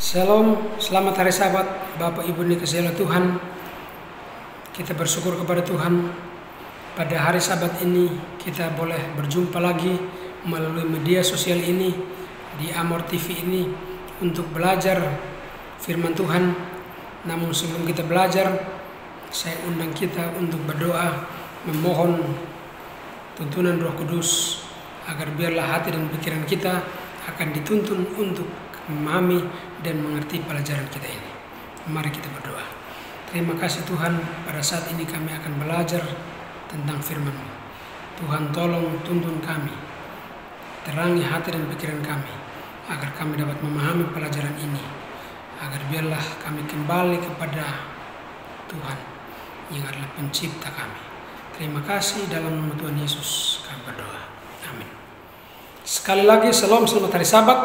Shalom, selamat hari Sabat, Bapak Ibu dikasihi Tuhan. Kita bersyukur kepada Tuhan. Pada hari Sabat ini kita boleh berjumpa lagi melalui media sosial ini, di Amor TV ini, untuk belajar firman Tuhan. Namun sebelum kita belajar, saya undang kita untuk berdoa, memohon tuntunan Roh Kudus agar biarlah hati dan pikiran kita akan dituntun untuk memahami dan mengerti pelajaran kita ini. Mari kita berdoa. Terima kasih Tuhan, pada saat ini kami akan belajar tentang firman-Mu. Tuhan, tolong tuntun kami, terangi hati dan pikiran kami, agar kami dapat memahami pelajaran ini, agar biarlah kami kembali kepada Tuhan yang adalah pencipta kami. Terima kasih, dalam nama Tuhan Yesus kami berdoa. Amin. Sekali lagi, shalom, selamat hari Sabat.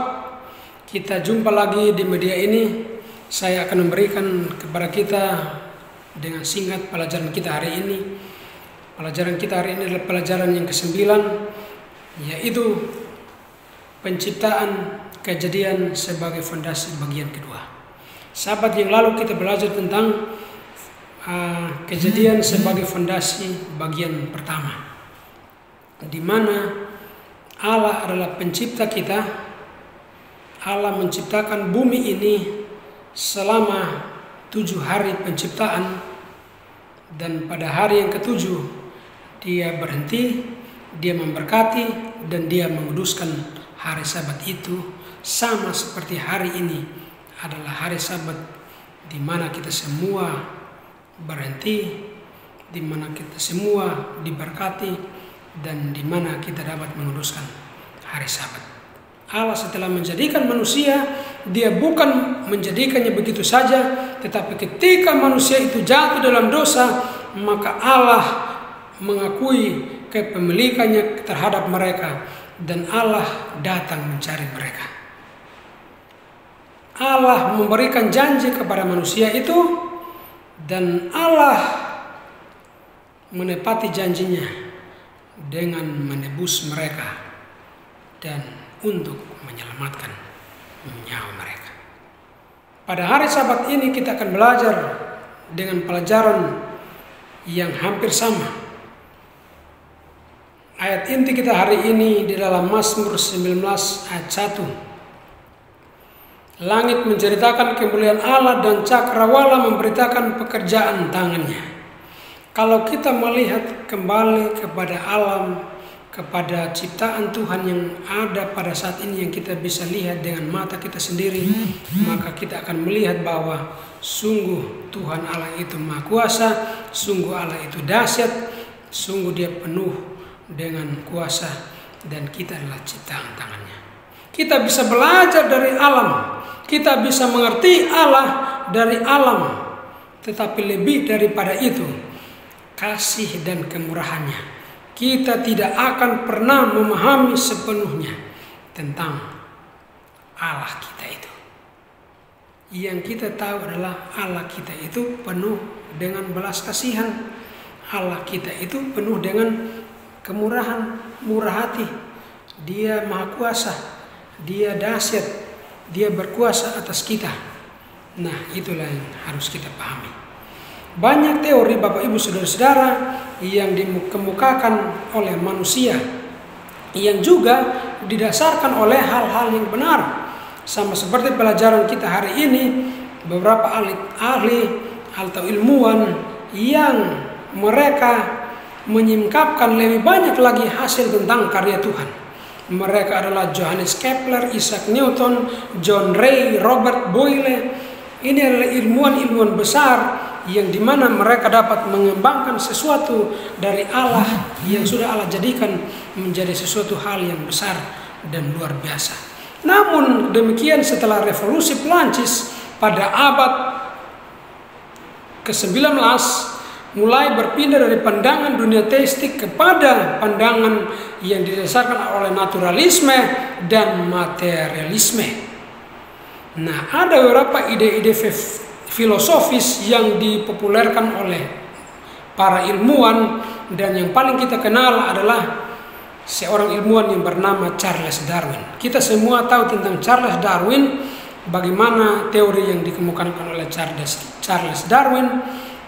Kita jumpa lagi di media ini. Saya akan memberikan kepada kita dengan singkat pelajaran kita hari ini. Pelajaran kita hari ini adalah pelajaran yang ke-9, yaitu penciptaan kejadian sebagai fondasi bagian kedua. Sahabat, yang lalu kita belajar tentang kejadian sebagai fondasi bagian pertama, di mana Allah adalah pencipta kita. Allah menciptakan bumi ini selama 7 hari penciptaan, dan pada hari yang ke-7 dia berhenti, dia memberkati, dan dia menguduskan hari Sabat itu, sama seperti hari ini adalah hari Sabat di mana kita semua berhenti, di mana kita semua diberkati, dan di mana kita dapat menguduskan hari Sabat. Allah setelah menjadikan manusia, dia bukan menjadikannya begitu saja, tetapi ketika manusia itu jatuh dalam dosa, maka Allah mengakui kepemilikannya terhadap mereka, dan Allah datang mencari mereka. Allah memberikan janji kepada manusia itu, dan Allah menepati janjinya dengan menebus mereka dan untuk menyelamatkan nyawa mereka. Pada hari Sabat ini kita akan belajar dengan pelajaran yang hampir sama. Ayat inti kita hari ini di dalam Mazmur 19 ayat 1. Langit menceritakan kemuliaan Allah dan cakrawala memberitakan pekerjaan tangannya. Kalau kita melihat kembali kepada alam, kepada ciptaan Tuhan yang ada pada saat ini, yang kita bisa lihat dengan mata kita sendiri, maka kita akan melihat bahwa sungguh Tuhan Allah itu Maha Kuasa, sungguh Allah itu dahsyat, sungguh dia penuh dengan kuasa, dan kita adalah ciptaan tangannya. Kita bisa belajar dari alam, kita bisa mengerti Allah dari alam, tetapi lebih daripada itu, kasih dan kemurahannya, kita tidak akan pernah memahami sepenuhnya tentang Allah kita itu. Yang kita tahu adalah Allah kita itu penuh dengan belas kasihan. Allah kita itu penuh dengan kemurahan, murah hati. Dia Maha Kuasa, dia dahsyat, dia berkuasa atas kita. Nah, itulah yang harus kita pahami. Banyak teori Bapak Ibu Saudara-saudara yang dikemukakan oleh manusia, yang juga didasarkan oleh hal-hal yang benar. Sama seperti pelajaran kita hari ini, beberapa ahli atau ilmuwan yang mereka menyingkapkan lebih banyak lagi hasil tentang karya Tuhan. Mereka adalah Johannes Kepler, Isaac Newton, John Ray, Robert Boyle. Ini adalah ilmuwan-ilmuwan besar yang dimana mereka dapat mengembangkan sesuatu dari Allah yang sudah Allah jadikan menjadi sesuatu hal yang besar dan luar biasa. Namun demikian, setelah revolusi Perancis pada abad ke-19 mulai berpindah dari pandangan dunia teistik kepada pandangan yang didasarkan oleh naturalisme dan materialisme. Nah, ada beberapa ide-ide filosofis yang dipopulerkan oleh para ilmuwan, dan yang paling kita kenal adalah seorang ilmuwan yang bernama Charles Darwin. Kita semua tahu tentang Charles Darwin, bagaimana teori yang dikemukakan oleh Charles Darwin,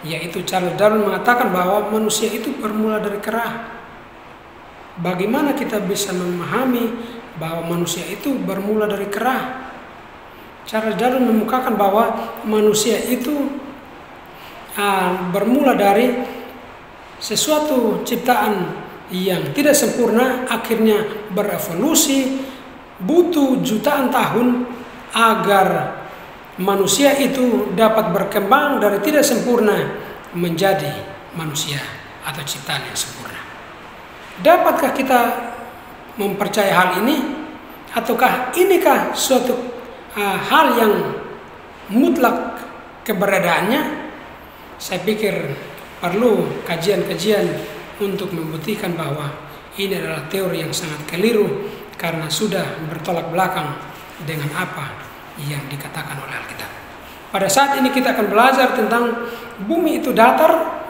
yaitu Charles Darwin mengatakan bahwa manusia itu bermula dari kera. Bagaimana kita bisa memahami bahwa manusia itu bermula dari kera? Charles Darwin mengemukakan bahwa manusia itu bermula dari sesuatu ciptaan yang tidak sempurna, akhirnya berevolusi, butuh jutaan tahun agar manusia itu dapat berkembang dari tidak sempurna menjadi manusia atau ciptaan yang sempurna. Dapatkah kita mempercayai hal ini? Ataukah inikah suatu hal yang mutlak keberadaannya? Saya pikir perlu kajian-kajian untuk membuktikan bahwa ini adalah teori yang sangat keliru karena sudah bertolak belakang dengan apa yang dikatakan oleh Alkitab. Pada saat ini kita akan belajar tentang bumi itu datar,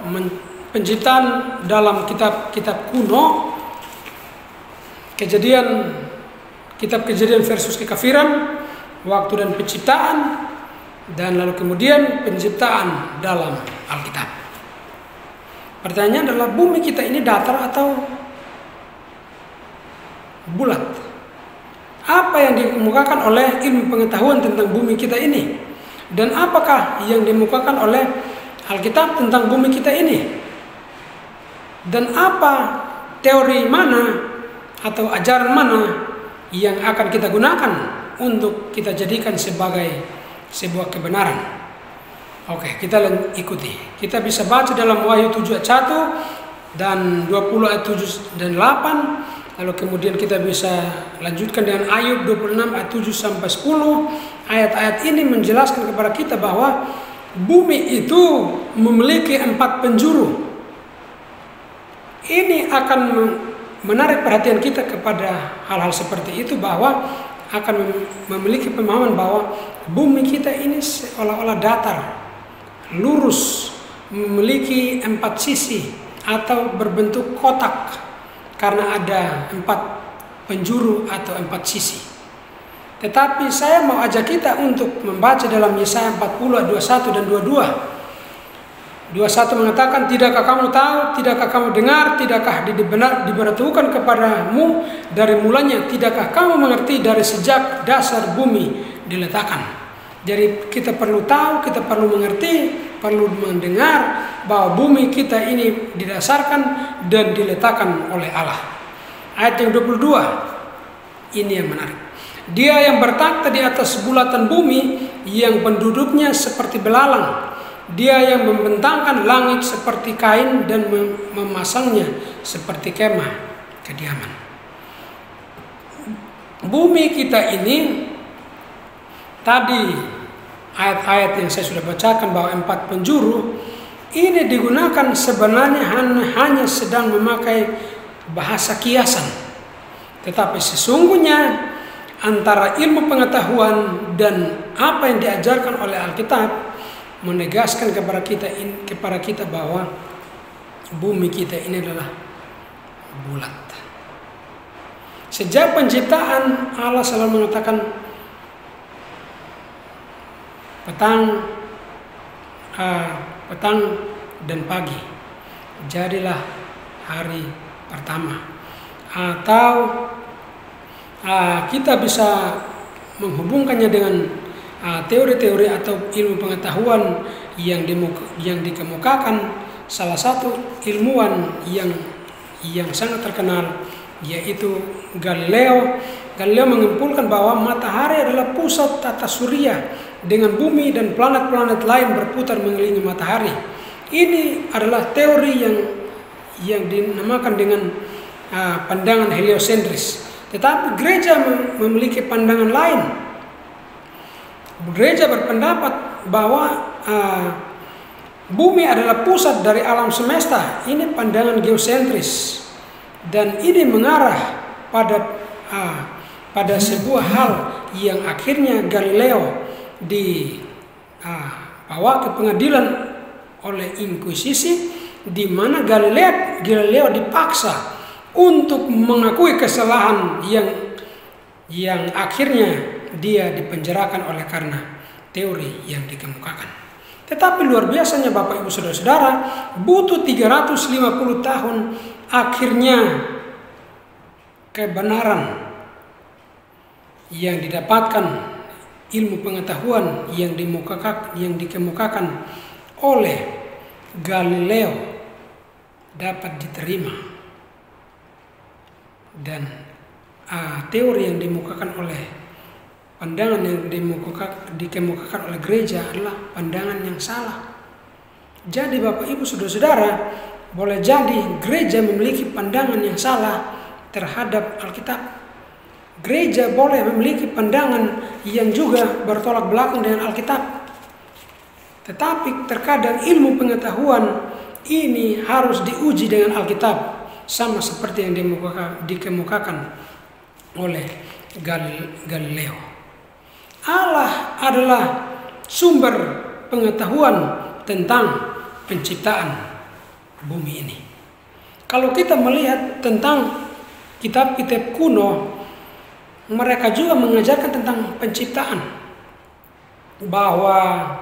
penciptaan dalam kitab-kitab kuno, kitab Kejadian versus kekafiran, waktu dan penciptaan, dan lalu kemudian penciptaan dalam Alkitab. Pertanyaan adalah, bumi kita ini datar atau bulat? Apa yang dikemukakan oleh ilmu pengetahuan tentang bumi kita ini? Dan apakah yang dikemukakan oleh Alkitab tentang bumi kita ini? Dan apa teori mana atau ajaran mana yang akan kita gunakan untuk kita jadikan sebagai sebuah kebenaran? Oke, kita ikuti. Kita bisa baca dalam Wahyu 7 ayat 1 dan 20 ayat 7 dan 8. Lalu kemudian kita bisa lanjutkan dengan Ayub 26 ayat 7 sampai 10. Ayat-ayat ini menjelaskan kepada kita bahwa bumi itu memiliki 4 penjuru. Ini akan menarik perhatian kita kepada hal-hal seperti itu, bahwa akan memiliki pemahaman bahwa bumi kita ini seolah-olah datar, lurus, memiliki 4 sisi atau berbentuk kotak karena ada 4 penjuru atau 4 sisi. Tetapi saya mau ajak kita untuk membaca dalam Yesaya 40 21 dan 22. 21 mengatakan, tidakkah kamu tahu, tidakkah kamu dengar, tidakkah diberitahukan kepadamu dari mulanya, tidakkah kamu mengerti dari sejak dasar bumi diletakkan. Jadi kita perlu tahu, kita perlu mengerti, perlu mendengar bahwa bumi kita ini didasarkan dan diletakkan oleh Allah. Ayat yang 22, ini yang menarik. Dia yang bertakhta di atas bulatan bumi, yang penduduknya seperti belalang. Dia yang membentangkan langit seperti kain dan memasangnya seperti kemah kediaman. Bumi kita ini, tadi ayat-ayat yang saya sudah bacakan bahwa 4 penjuru ini digunakan sebenarnya hanya sedang memakai bahasa kiasan. Tetapi sesungguhnya antara ilmu pengetahuan dan apa yang diajarkan oleh Alkitab menegaskan kepada kita bahwa bumi kita ini adalah bulat. Sejak penciptaan, Allah selalu mengatakan petang dan pagi, jadilah hari pertama. Atau kita bisa menghubungkannya dengan teori-teori atau ilmu pengetahuan yang dikemukakan salah satu ilmuwan yang sangat terkenal, yaitu Galileo. Galileo menyimpulkan bahwa matahari adalah pusat tata surya dengan bumi dan planet-planet lain berputar mengelilingi matahari. Ini adalah teori yang dinamakan dengan pandangan heliosentris. Tetapi gereja memiliki pandangan lain. Gereja berpendapat bahwa bumi adalah pusat dari alam semesta. Ini pandangan geosentris, dan ini mengarah pada sebuah hal yang akhirnya Galileo dibawa ke pengadilan oleh Inkuisisi, di mana Galileo dipaksa untuk mengakui kesalahan yang akhirnya dia dipenjarakan oleh karena teori yang dikemukakan. Tetapi luar biasanya Bapak Ibu Saudara-saudara, butuh 350 tahun akhirnya kebenaran yang didapatkan, ilmu pengetahuan yang dikemukakan oleh Galileo dapat diterima, dan teori yang dikemukakan oleh pandangan yang dikemukakan oleh gereja adalah pandangan yang salah. Jadi Bapak Ibu Saudara-saudara, boleh jadi gereja memiliki pandangan yang salah terhadap Alkitab. Gereja boleh memiliki pandangan yang juga bertolak belakang dengan Alkitab. Tetapi terkadang ilmu pengetahuan ini harus diuji dengan Alkitab, sama seperti yang dikemukakan oleh Galileo. Allah adalah sumber pengetahuan tentang penciptaan bumi ini. Kalau kita melihat tentang kitab-kitab kuno, mereka juga mengajarkan tentang penciptaan, bahwa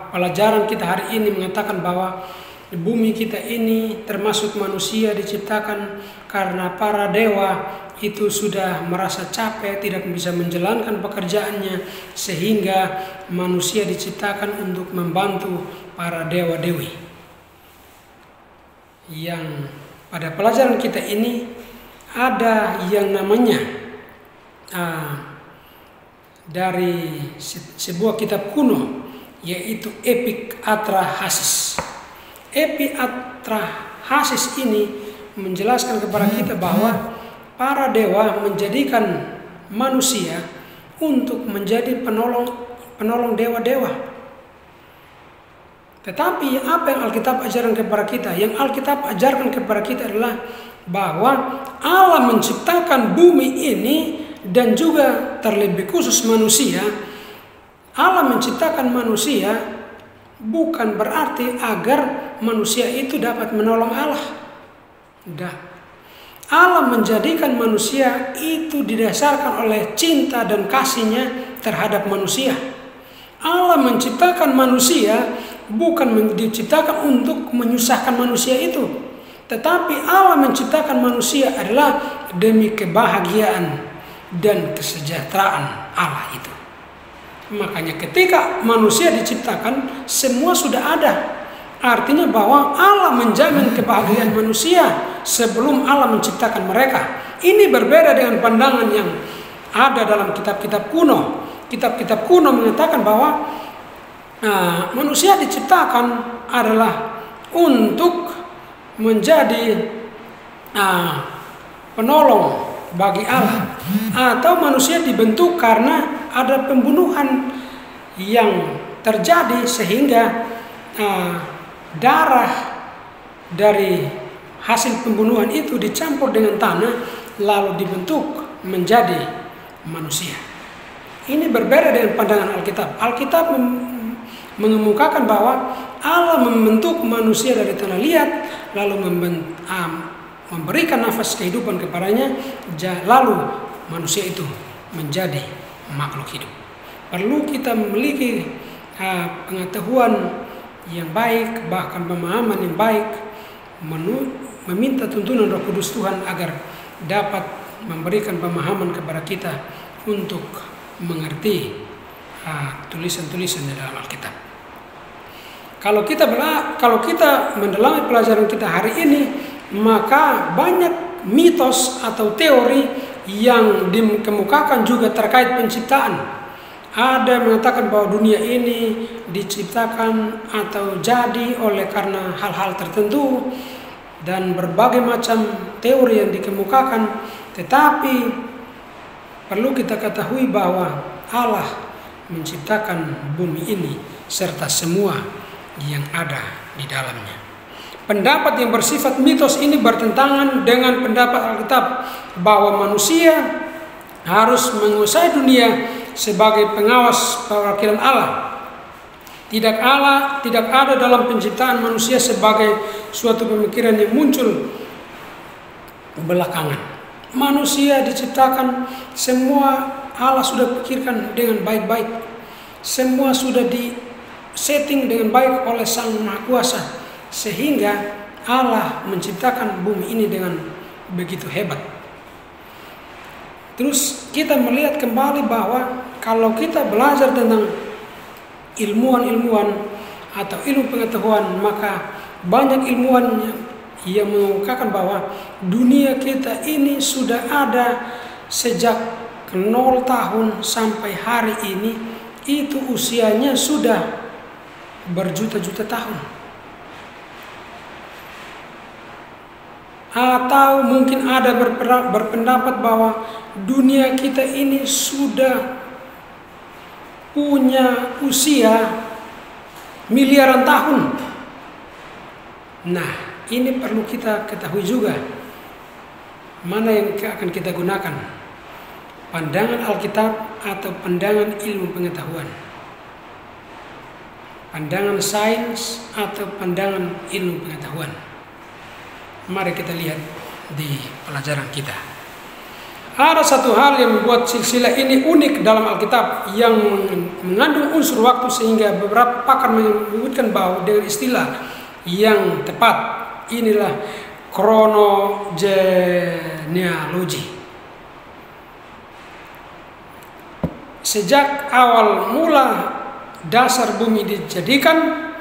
pelajaran kita hari ini mengatakan bahwa bumi kita ini termasuk manusia diciptakan karena para dewa itu sudah merasa capek, tidak bisa menjalankan pekerjaannya, sehingga manusia diciptakan untuk membantu para dewa-dewi. Yang pada pelajaran kita ini ada yang namanya dari sebuah kitab kuno, yaitu Epik Atrahasis. Epik Atrahasis ini menjelaskan kepada kita bahwa para dewa menjadikan manusia untuk menjadi penolong dewa-dewa. Tetapi apa yang Alkitab ajarkan kepada kita? Yang Alkitab ajarkan kepada kita adalah bahwa Allah menciptakan bumi ini, dan juga terlebih khusus manusia. Allah menciptakan manusia bukan berarti agar manusia itu dapat menolong Allah. Allah menjadikan manusia itu didasarkan oleh cinta dan kasih-Nya terhadap manusia. Allah menciptakan manusia bukan diciptakan untuk menyusahkan manusia itu, tetapi Allah menciptakan manusia adalah demi kebahagiaan dan kesejahteraan Allah itu. Makanya ketika manusia diciptakan, semua sudah ada. Artinya bahwa Allah menjamin kebahagiaan manusia sebelum Allah menciptakan mereka. Ini berbeda dengan pandangan yang ada dalam kitab-kitab kuno. Kitab-kitab kuno mengatakan bahwa manusia diciptakan adalah untuk menjadi penolong bagi Allah, atau manusia dibentuk karena ada pembunuhan yang terjadi sehingga darah dari hasil pembunuhan itu dicampur dengan tanah lalu dibentuk menjadi manusia. Ini berbeda dengan pandangan Alkitab. Alkitab mengemukakan bahwa Allah membentuk manusia dari tanah liat lalu memberikan nafas kehidupan kepadanya, lalu manusia itu menjadi makhluk hidup. Perlu kita memiliki pengetahuan yang baik, bahkan pemahaman yang baik, meminta tuntunan Roh Kudus Tuhan agar dapat memberikan pemahaman kepada kita untuk mengerti tulisan-tulisan di dalam Alkitab. Kalau kita mendalami pelajaran kita hari ini, maka banyak mitos atau teori yang dikemukakan juga terkait penciptaan. Ada mengatakan bahwa dunia ini diciptakan atau jadi oleh karena hal-hal tertentu, dan berbagai macam teori yang dikemukakan. Tetapi perlu kita ketahui bahwa Allah menciptakan bumi ini serta semua yang ada di dalamnya. Pendapat yang bersifat mitos ini bertentangan dengan pendapat Alkitab bahwa manusia harus menguasai dunia sebagai pengawas perwakilan Allah. Tidak ada dalam penciptaan manusia sebagai suatu pemikiran yang muncul belakangan. Manusia diciptakan semua Allah sudah pikirkan dengan baik-baik. Semua sudah di-setting dengan baik oleh Sang Maha Kuasa, sehingga Allah menciptakan bumi ini dengan begitu hebat. Terus kita melihat kembali bahwa kalau kita belajar tentang ilmuwan-ilmuwan atau ilmu pengetahuan, maka banyak ilmuwan yang mengungkapkan bahwa dunia kita ini sudah ada sejak 0 tahun sampai hari ini, itu usianya sudah berjuta-juta tahun. Atau mungkin ada berpendapat bahwa dunia kita ini sudah punya usia miliaran tahun. Nah, ini perlu kita ketahui juga mana yang akan kita gunakan, pandangan Alkitab atau pandangan ilmu pengetahuan, pandangan sains atau pandangan ilmu pengetahuan. Mari kita lihat di pelajaran kita. Ada satu hal yang membuat silsilah ini unik dalam Alkitab yang mengandung unsur waktu, sehingga beberapa pakar menyebutkan bahwa dengan istilah yang tepat, inilah kronogenealogi. Sejak awal mula dasar bumi dijadikan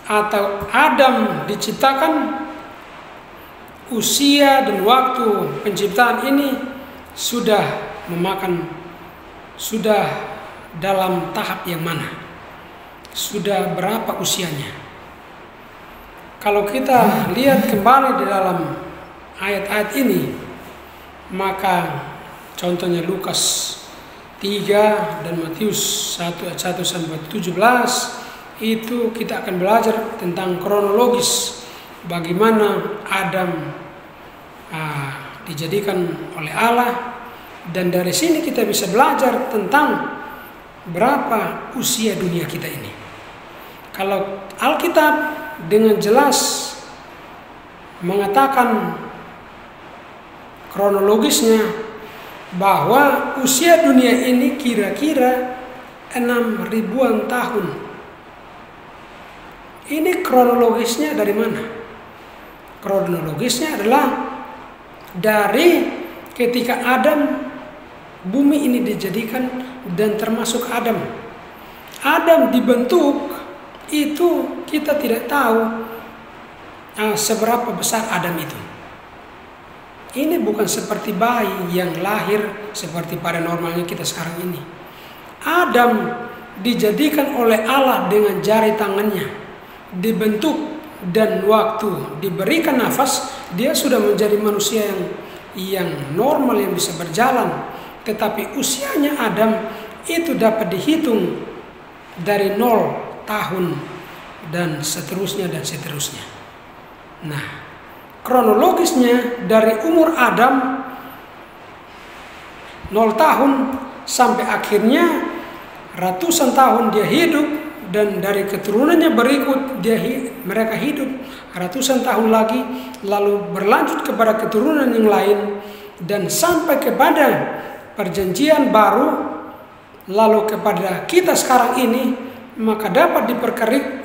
atau Adam diciptakan, usia dan waktu penciptaan ini sudah dalam tahap yang mana? Sudah berapa usianya? Kalau kita lihat kembali di dalam ayat-ayat ini, maka contohnya Lukas 3 dan Matius 1 ayat 1 sampai 17, itu kita akan belajar tentang kronologis bagaimana Adam dijadikan oleh Allah, dan dari sini kita bisa belajar tentang berapa usia dunia kita ini. Kalau Alkitab dengan jelas mengatakan kronologisnya bahwa usia dunia ini kira-kira 6.000-an tahun. Ini kronologisnya dari mana? Kronologisnya adalah dari ketika Adam, bumi ini dijadikan, dan termasuk Adam. Adam dibentuk, itu kita tidak tahu seberapa besar Adam itu. Ini bukan seperti bayi yang lahir seperti pada normalnya kita sekarang ini. Adam dijadikan oleh Allah dengan jari tangannya, dibentuk, dan waktu diberikan nafas, dia sudah menjadi manusia yang normal, yang bisa berjalan. Tetapi usianya Adam itu dapat dihitung dari 0 tahun dan seterusnya dan seterusnya. Nah, kronologisnya dari umur Adam 0 tahun sampai akhirnya ratusan tahun dia hidup, dan dari keturunannya berikut mereka hidup ratusan tahun lagi, lalu berlanjut kepada keturunan yang lain, dan sampai kepada perjanjian baru, lalu kepada kita sekarang ini. Maka dapat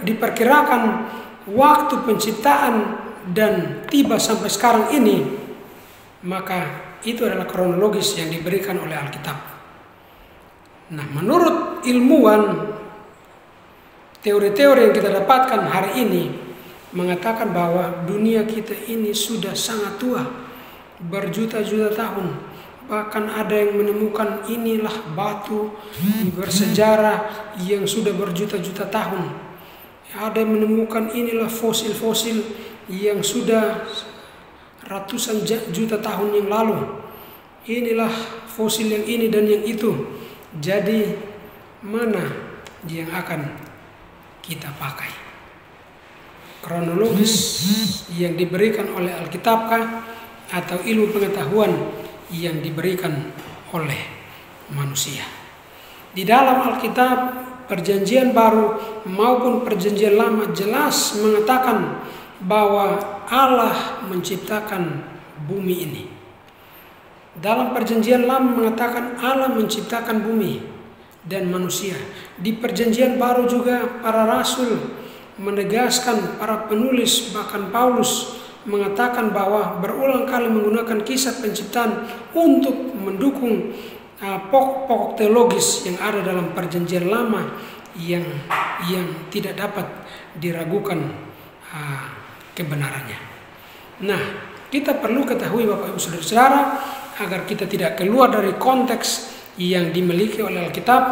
diperkirakan waktu penciptaan dan tiba sampai sekarang ini. Maka itu adalah kronologis yang diberikan oleh Alkitab. Nah, menurut ilmuwan, teori-teori yang kita dapatkan hari ini mengatakan bahwa dunia kita ini sudah sangat tua, berjuta-juta tahun. Bahkan ada yang menemukan inilah batu bersejarah yang sudah berjuta-juta tahun. Ada yang menemukan inilah fosil-fosil yang sudah ratusan juta tahun yang lalu. Inilah fosil yang ini dan yang itu. Jadi mana yang akan kita pakai? Kronologis yang diberikan oleh Alkitabkah atau ilmu pengetahuan yang diberikan oleh manusia? Di dalam Alkitab, Perjanjian Baru maupun Perjanjian Lama jelas mengatakan bahwa Allah menciptakan bumi ini. Dalam perjanjian lama mengatakan Allah menciptakan bumi dan manusia. Di perjanjian baru juga para rasul menegaskan, para penulis bahkan Paulus mengatakan bahwa berulang kali menggunakan kisah penciptaan untuk mendukung pokok-pokok teologis yang ada dalam perjanjian lama yang tidak dapat diragukan kebenarannya. Nah, kita perlu ketahui Bapak Ibu Saudara-saudara agar kita tidak keluar dari konteks yang dimiliki oleh Alkitab.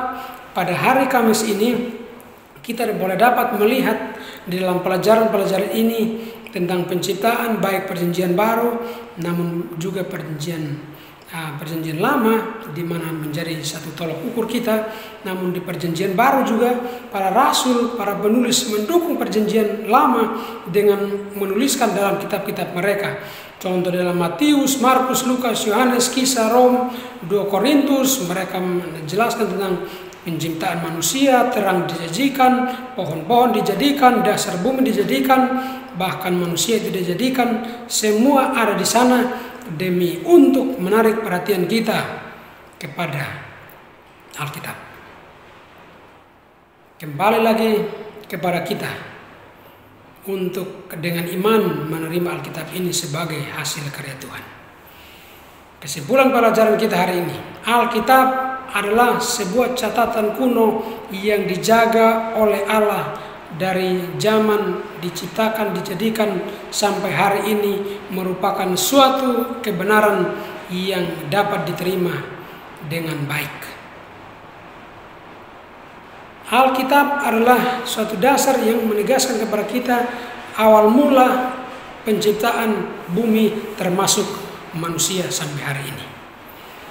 Pada hari Kamis ini kita boleh dapat melihat di dalam pelajaran-pelajaran ini tentang penciptaan baik perjanjian baru namun juga perjanjian lama, di mana menjadi satu tolok ukur kita. Namun di perjanjian baru juga para rasul, para penulis mendukung perjanjian lama dengan menuliskan dalam kitab-kitab mereka. Contoh dalam Matius, Markus, Lukas, Yohanes, Kisah, Rom, 2 Korintus, mereka menjelaskan tentang penciptaan manusia, terang dijanjikan, pohon-pohon dijadikan, dasar bumi dijadikan, bahkan manusia itu dijadikan. Semua ada di sana demi untuk menarik perhatian kita kepada Alkitab. Kembali lagi kepada kita untuk dengan iman menerima Alkitab ini sebagai hasil karya Tuhan. Kesimpulan pelajaran kita hari ini, Alkitab adalah sebuah catatan kuno yang dijaga oleh Allah dari zaman diciptakan, dijadikan sampai hari ini, merupakan suatu kebenaran yang dapat diterima dengan baik. Alkitab adalah suatu dasar yang menegaskan kepada kita awal mula penciptaan bumi termasuk manusia sampai hari ini.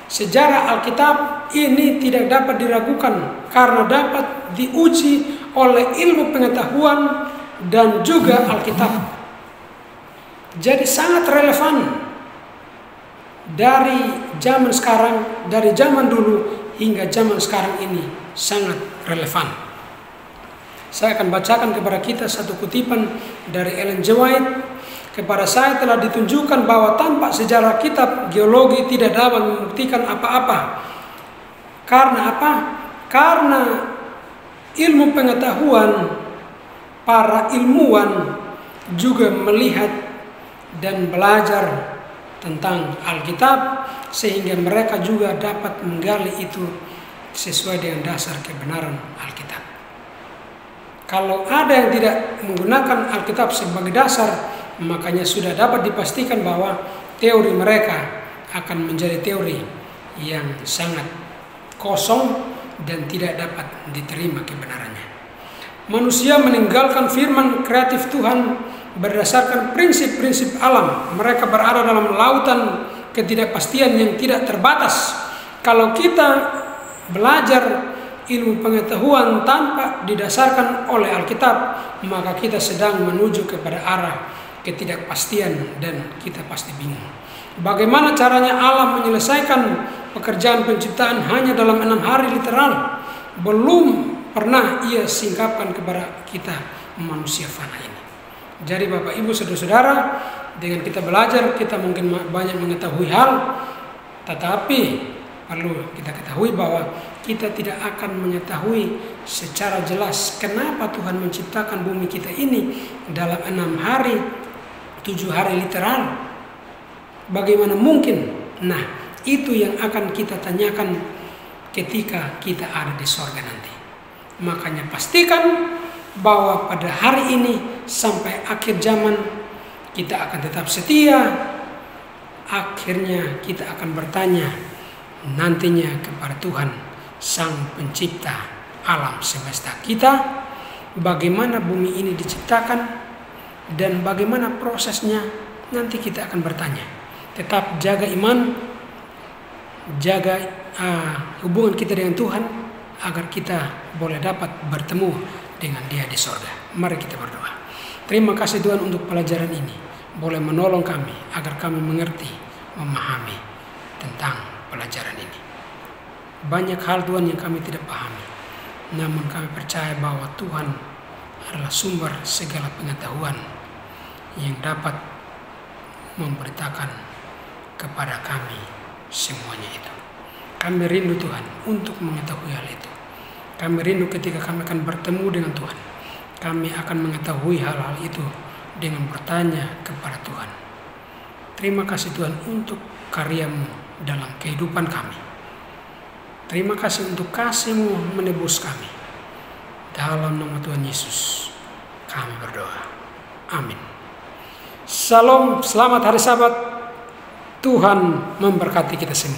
Sejarah Alkitab ini tidak dapat diragukan karena dapat diuji oleh ilmu pengetahuan dan juga Alkitab. Jadi sangat relevan dari zaman sekarang, dari zaman dulu hingga zaman sekarang ini sangat relevan. Saya akan bacakan kepada kita satu kutipan dari Ellen G. White. Kepada saya telah ditunjukkan bahwa tanpa sejarah kitab geologi tidak dapat membuktikan apa-apa. Karena apa? Karena ilmu pengetahuan, para ilmuwan juga melihat dan belajar tentang Alkitab sehingga mereka juga dapat menggali itu sesuai dengan dasar kebenaran Alkitab. Kalau ada yang tidak menggunakan Alkitab sebagai dasar, makanya sudah dapat dipastikan bahwa teori mereka akan menjadi teori yang sangat kosong dan tidak dapat diterima kebenarannya. Manusia meninggalkan firman kreatif Tuhan berdasarkan prinsip-prinsip alam. Mereka berada dalam lautan ketidakpastian yang tidak terbatas. Kalau kita belajar ilmu pengetahuan tanpa didasarkan oleh Alkitab, maka kita sedang menuju kepada arah ketidakpastian dan kita pasti bingung. Bagaimana caranya Allah menyelesaikan pekerjaan penciptaan hanya dalam 6 hari literal? Belum pernah ia singkapkan kepada kita manusia fana ini. Jadi Bapak Ibu Saudara-saudara, dengan kita belajar kita mungkin banyak mengetahui hal, tetapi perlu kita ketahui bahwa kita tidak akan mengetahui secara jelas kenapa Tuhan menciptakan bumi kita ini dalam 6 hari, 7 hari literal. Bagaimana mungkin? Nah, itu yang akan kita tanyakan ketika kita ada di sorga nanti. Makanya pastikan bahwa pada hari ini sampai akhir zaman kita akan tetap setia. Akhirnya kita akan bertanya nantinya kepada Tuhan Sang Pencipta alam semesta kita, bagaimana bumi ini diciptakan dan bagaimana prosesnya, nanti kita akan bertanya. Tetap jaga iman, jaga hubungan kita dengan Tuhan agar kita boleh dapat bertemu dengan Dia di sorga. Mari kita berdoa. Terima kasih Tuhan untuk pelajaran ini, boleh menolong kami agar kami mengerti, memahami tentang pelajaran ini. Banyak hal Tuhan yang kami tidak pahami, namun kami percaya bahwa Tuhan adalah sumber segala pengetahuan yang dapat memberitakan kepada kami semuanya itu. Kami rindu Tuhan untuk mengetahui hal itu. Kami rindu ketika kami akan bertemu dengan Tuhan. Kami akan mengetahui hal-hal itu dengan bertanya kepada Tuhan. Terima kasih Tuhan untuk karya-Mu dalam kehidupan kami. Terima kasih untuk kasih-Mu menebus kami. Dalam nama Tuhan Yesus kami berdoa. Amin. Shalom, selamat hari Sabat. Tuhan memberkati kita semua.